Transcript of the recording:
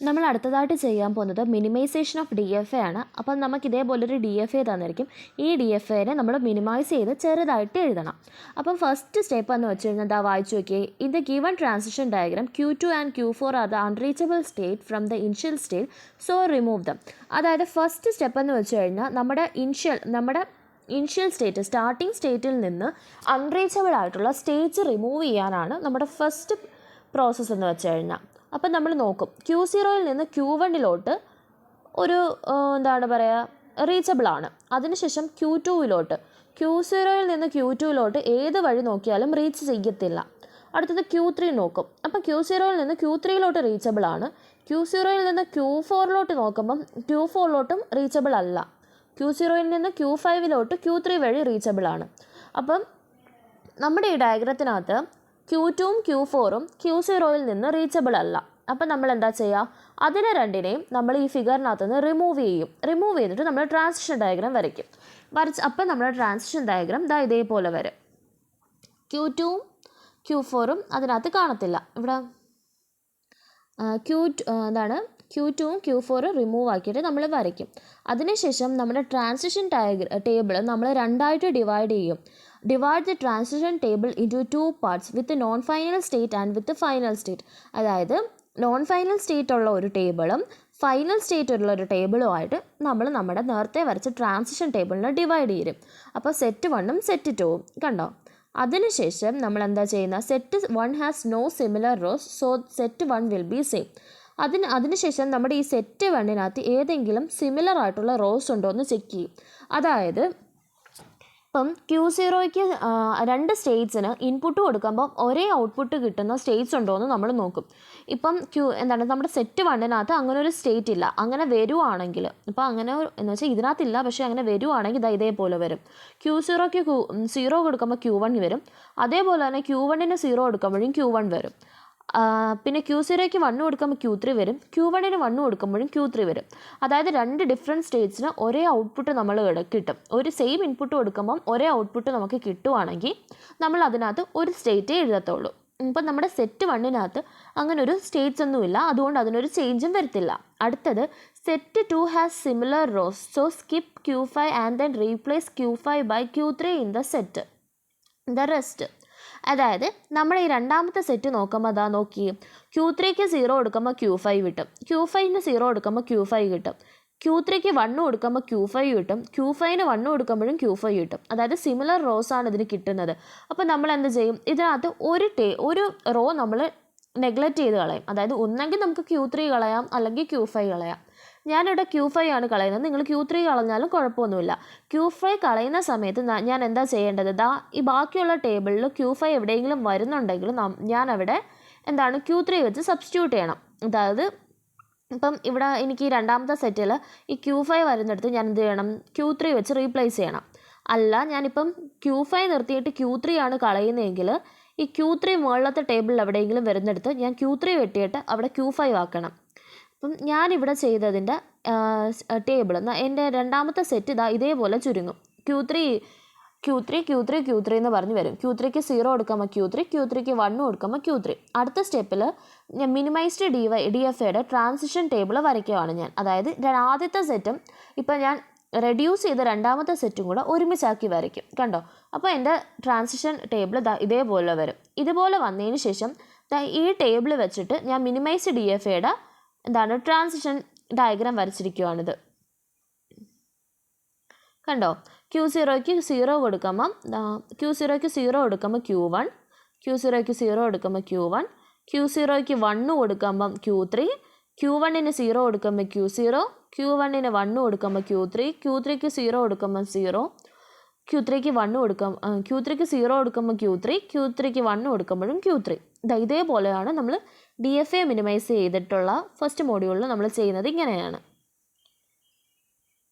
നമ്മൾ അടുത്തതായിട്ട് ചെയ്യാൻ പോകുന്നത് minimization of D F A ആണ്. അപ്പം നമുക്ക് ഇതേപോലൊരു ഡി എഫ് എ തന്നിരിക്കും. ഈ ഡി എഫ് എനെ നമ്മൾ മിനിമൈസ് ചെയ്ത് ചെറുതായിട്ട് എഴുതണം. അപ്പം ഫസ്റ്റ് സ്റ്റെപ്പ് എന്ന് വെച്ച് കഴിഞ്ഞാൽ എന്താ വായിച്ചു നോക്കിയേ. In the given transition diagram Q2 and Q4 are the unreachable state from the initial state, so remove dum. അതായത് ഫസ്റ്റ് സ്റ്റെപ്പ് എന്ന് വെച്ച് കഴിഞ്ഞാൽ നമ്മുടെ ഇനിഷ്യൽ സ്റ്റേറ്റ് സ്റ്റാർട്ടിംഗ് സ്റ്റേറ്റിൽ നിന്ന് അൺറീച്ചബിൾ ആയിട്ടുള്ള സ്റ്റേറ്റ്സ് റിമൂവ് ചെയ്യാനാണ് നമ്മുടെ ഫസ്റ്റ് പ്രോസസ്സ് എന്ന് വെച്ച് കഴിഞ്ഞാൽ. അപ്പം നമ്മൾ നോക്കും Q0യിൽ നിന്ന് Q1 ഒരു എന്താണ് പറയുക റീച്ചബിളാണ്. അതിനുശേഷം Q2 Q0യിൽ നിന്ന് Q2 ഏത് വഴി നോക്കിയാലും റീച്ച് ചെയ്യത്തില്ല. അടുത്തത് Q3 നോക്കും. അപ്പം Q0യിൽ നിന്ന് Q3 റീച്ചബിളാണ്. Q0യിൽ നിന്ന് Q4 നോക്കുമ്പം Q4 റീച്ചബിൾ അല്ല. Q0യിൽ നിന്ന് Q5 Q3 വഴി റീച്ചബിളാണ്. അപ്പം നമ്മുടെ ഈ ഡയഗ്രത്തിനകത്ത് Q2ഉം Q4ഉം Q0യിൽ നിന്ന് റീച്ചബിൾ അല്ല. അപ്പം നമ്മൾ എന്താ ചെയ്യുക, അതിനെ രണ്ടിനെയും നമ്മൾ ഈ ഫിഗറിനകത്ത് നിന്ന് റിമൂവ് ചെയ്തിട്ട് നമ്മൾ ട്രാൻസിഷൻ ഡയഗ്രാം വരയ്ക്കും. അപ്പം നമ്മുടെ ട്രാൻസിഷൻ ഡയഗ്രാം ഇതേപോലെ വരും. Q2ഉം Q4ഉം അതിനകത്ത് കാണത്തില്ല. ഇവിടെ Q2ഉം Q4ഉം റിമൂവ് ആക്കിയിട്ട് നമ്മൾ വരയ്ക്കും. അതിനുശേഷം നമ്മുടെ ട്രാൻസിഷൻ ടേബിൾ നമ്മൾ രണ്ടായിട്ട് ഡിവൈഡ് ചെയ്യും. Divide the transition table into 2 parts with non final state and with final state. അതായത് നോൺ ഫൈനൽ സ്റ്റേറ്റ് ഉള്ള ഒരു ടേബിളും ഫൈനൽ സ്റ്റേറ്റ് ഉള്ള ഒരു ടേബിളുമായിട്ട് നമ്മൾ നമ്മുടെ നേരത്തെ വരച്ച ട്രാൻസിഷൻ ടേബിളിനെ ഡിവൈഡ് ചെയ്യും. അപ്പോൾ സെറ്റ് 1ഉം സെറ്റ് 2ഉം കണ്ടോ. അതിനുശേഷം നമ്മൾ എന്താ ചെയ്യുന്നത്, set 1 has no similar rows, so set 1 will be same. അതിനുശേഷം നമ്മുടെ ഈ സെറ്റ് 1 ഏതെങ്കിലും സിമിലർ ആയിട്ടുള്ള റോസ് ഉണ്ടോ എന്ന് ചെക്ക് ചെയ്യും. അതായത് ഇപ്പം Q0യ്ക്ക് 2 സ്റ്റേറ്റ്സിന് ഇൻപുട്ട് കൊടുക്കുമ്പം ഒരേ ഔട്ട്പുട്ട് കിട്ടുന്ന സ്റ്റേറ്റ്സ് ഉണ്ടോ എന്ന് നമ്മൾ നോക്കും. ഇപ്പം നമ്മുടെ സെറ്റ് 1 അങ്ങനെ ഒരു സ്റ്റേറ്റ് ഇല്ല. അങ്ങനെ വരുവാണെങ്കിൽ ഇപ്പം അങ്ങനെ എന്ന് വെച്ചാൽ ഇതിനകത്തില്ല, പക്ഷേ അങ്ങനെ വരുവാണെങ്കിൽ ഇതേപോലെ വരും. Q0യ്ക്ക് 0 കൊടുക്കുമ്പോൾ Q1 വരും. അതേപോലെ തന്നെ Q1ന് 0 കൊടുക്കുമ്പോഴും Q1 വരും. പിന്നെ Q0യ്ക്ക് 1 കൊടുക്കുമ്പോൾ Q3 വരും. Q1ന് 1 കൊടുക്കുമ്പോഴും Q3 വരും. അതായത് 2 ഡിഫറെൻറ്റ് സ്റ്റേറ്റ്സിന് ഒരേ ഔട്ട്പുട്ട് നമ്മൾ കിട്ടും. ഒരു സെയിം ഇൻപുട്ട് കൊടുക്കുമ്പം ഒരേ ഔട്ട്പുട്ട് നമുക്ക് കിട്ടുവാണെങ്കിൽ നമ്മൾ അതിനകത്ത് ഒരു സ്റ്റേറ്റേ എഴുതത്തുള്ളൂ. ഇപ്പം നമ്മുടെ സെറ്റ് 1 അങ്ങനെ ഒരു സ്റ്റേറ്റ്സ് ഒന്നുമില്ല, അതുകൊണ്ട് അതിനൊരു ചേഞ്ചും വരത്തില്ല. അടുത്തത് set 2 has similar rows, so skip Q5 and then replace Q5 by Q3 in the set the rest. അതായത് നമ്മൾ ഈ രണ്ടാമത്തെ സെറ്റ് നോക്കുമ്പോൾ നോക്കി Q3ക്ക് 0 കൊടുക്കുമ്പോൾ Q5 കിട്ടും. Q5ന് 0 കൊടുക്കുമ്പോൾ Q5 കിട്ടും. Q3ക്ക് 1 കൊടുക്കുമ്പോൾ Q5 കിട്ടും. Q5ന് 1 കൊടുക്കുമ്പോഴും Q5 കിട്ടും. അതായത് സിമിലർ റോസാണ് ഇതിന് കിട്ടുന്നത്. അപ്പോൾ നമ്മൾ എന്ത് ചെയ്യും, ഇതിനകത്ത് ഒരു റോ നമ്മൾ നെഗ്ലക്റ്റ് ചെയ്ത് കളയും. അതായത് ഒന്നെങ്കിൽ നമുക്ക് Q3 കളയാം, അല്ലെങ്കിൽ Q5 കളയാം. ഞാനിവിടെ Q5 ആണ് കളയുന്നത്. നിങ്ങൾ Q3 കളഞ്ഞാലും കുഴപ്പമൊന്നുമില്ല. Q5 കളയുന്ന സമയത്ത് ഞാൻ എന്താ ചെയ്യേണ്ടത്, ഈ ബാക്കിയുള്ള ടേബിളിൽ Q5 എവിടെയെങ്കിലും വരുന്നുണ്ടെങ്കിൽ ഞാനവിടെ Q3 വെച്ച് സബ്സ്റ്റിറ്റ്യൂട്ട് ചെയ്യണം. അതായത് ഇപ്പം ഇവിടെ എനിക്ക് ഈ രണ്ടാമത്തെ സെറ്റിൽ ഈ Q5 വരുന്നിടത്ത് ഞാൻ എന്ത് ചെയ്യണം, Q3 വെച്ച് റീപ്ലേസ് ചെയ്യണം. അല്ല ഞാനിപ്പം Q5 നിർത്തിയിട്ട് Q3 ആണ് കളയുന്നതെങ്കിൽ ഈ Q3 മുകളിലത്തെ ടേബിളിൽ എവിടെയെങ്കിലും വരുന്നിടത്ത് ഞാൻ Q3 വെട്ടിയിട്ട് അവിടെ Q5 ആക്കണം. അപ്പം ഞാനിവിടെ ചെയ്തതിൻ്റെ ടേബിൾ എൻ്റെ രണ്ടാമത്തെ സെറ്റ് ഇതേപോലെ ചുരുങ്ങും. Q3 എന്ന് പറഞ്ഞ് വരും. Q3ക്ക് 0 കൊടുക്കുമ്പോൾ Q3ക്ക് 1 കൊടുക്കുമ്പോൾ Q3. അടുത്ത സ്റ്റെപ്പിൽ ഞാൻ മിനിമൈസ്ഡ് DFAയുടെ ട്രാൻസിഷൻ ടേബിൾ വരയ്ക്കുകയാണ് ഞാൻ. അതായത് ആദ്യത്തെ സെറ്റും ഇപ്പം ഞാൻ റെഡ്യൂസ് ചെയ്ത രണ്ടാമത്തെ സെറ്റും കൂടെ ഒരുമിച്ചാക്കി വരയ്ക്കും. കണ്ടോ. അപ്പോൾ എൻ്റെ ട്രാൻസിഷൻ ടേബിൾ ഇതേപോലെ വരും. ഇതുപോലെ വന്നതിന് ശേഷം ഈ ടേബിൾ വെച്ചിട്ട് ഞാൻ മിനിമൈസ്ഡ് DFAയുടെ ട്രാൻസിഷൻ ഡയഗ്രാം വരച്ചിരിക്കുകയാണിത്. കണ്ടോ. Q0ക്ക് 0 കൊടുക്കുമ്പം Q0ക്ക് 0 കൊടുക്കുമ്പോൾ Q1, Q0ക്ക് 0 കൊടുക്കുമ്പോൾ Q1, Q0ക്ക് 1 കൊടുക്കുമ്പം Q3, Q1ന് 0 കൊടുക്കുമ്പോൾ Q0, Q1ന് 1 കൊടുക്കുമ്പോൾ Q3, Q3ക്ക് 0 കൊടുക്കുമ്പോൾ 0, Q3ക്ക് 1 Q3ക്ക് 0 കൊടുക്കുമ്പോൾ Q3, Q3ക്ക് 1 കൊടുക്കുമ്പോഴും Q3. ഇതേപോലെയാണ് നമ്മൾ DFA മിനിമൈസ് ചെയ്തിട്ടുള്ള ഫസ്റ്റ് മോഡ്യൂളിൽ നമ്മൾ ചെയ്യുന്നത്. ഇങ്ങനെയാണ്.